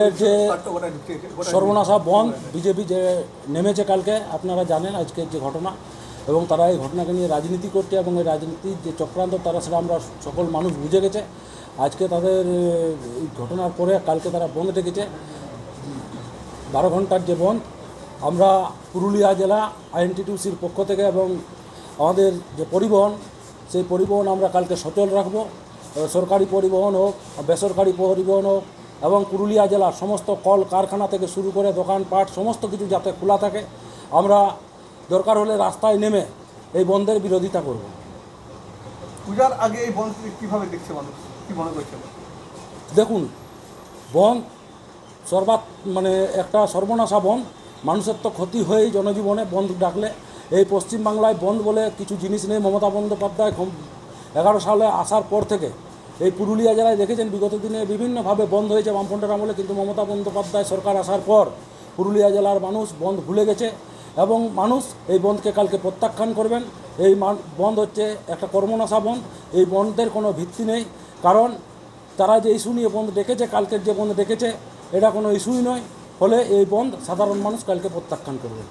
যে সর্বনাশা বন্ধ বিজেপি যে নেমেছে কালকে, আপনারা জানেন আজকের যে ঘটনা, এবং তারা এই ঘটনাকে নিয়ে রাজনীতি করছে এবং এই রাজনীতির যে চক্রান্ত তারা সেটা আমরা সকল মানুষ বুঝে গেছে। আজকে তাদের এই ঘটনার পরে কালকে তারা বন্ধ ডেকেছে 12 ঘন্টার যে বন্ধ। আমরা পুরুলিয়া জেলা আইএনটিটিউসির পক্ষ থেকে এবং আমাদের যে পরিবহন, সেই পরিবহন আমরা কালকে সচল রাখব। সরকারি পরিবহন হোক, বেসরকারি পরিবহন হোক, এবং পুরুলিয়া জেলার সমস্ত কল কারখানা থেকে শুরু করে দোকানপাট সমস্ত কিছু যাতে খোলা থাকে। আমরা দরকার হলে রাস্তায় নেমে এই বন্ধের বিরোধিতা করব। পূজার আগে এই বন্ধ কীভাবে দেখছে মানুষ, কী মনে করছে? দেখুন, বন্ধ একটা সর্বনাশা বন্ধ। মানুষের তো ক্ষতি হয়েই জনজীবনে বন্ধ ডাকলে। এই পশ্চিমবাংলায় বন্ধ বলে কিছু জিনিস নেই। মমতা বন্দ্যোপাধ্যায় 11 সালে আসার পর থেকে এই পুরুলিয়া জেলায় দেখেছেন বিগত দিনে বিভিন্নভাবে বন্ধ হয়েছে বামফ্রন্টের আমলে, কিন্তু মমতা বন্দ্যোপাধ্যায় সরকার আসার পর পুরুলিয়া জেলার মানুষ বন্ধ ভুলে গেছে এবং মানুষ এই বন্ধকে কালকে প্রত্যাখ্যান করবেন। এই বন্ধ হচ্ছে একটা কর্মনাশা বন্ধ। এই বন্ধের কোনো ভিত্তি নেই, কারণ তারা যে ইস্যু নিয়ে বন্ধ ডেকেছে, কালকের যে বন্ধ ডেকেছে এটা কোনো ইস্যুই নয়। ফলে এই বন্ধ সাধারণ মানুষ কালকে প্রত্যাখ্যান করবে।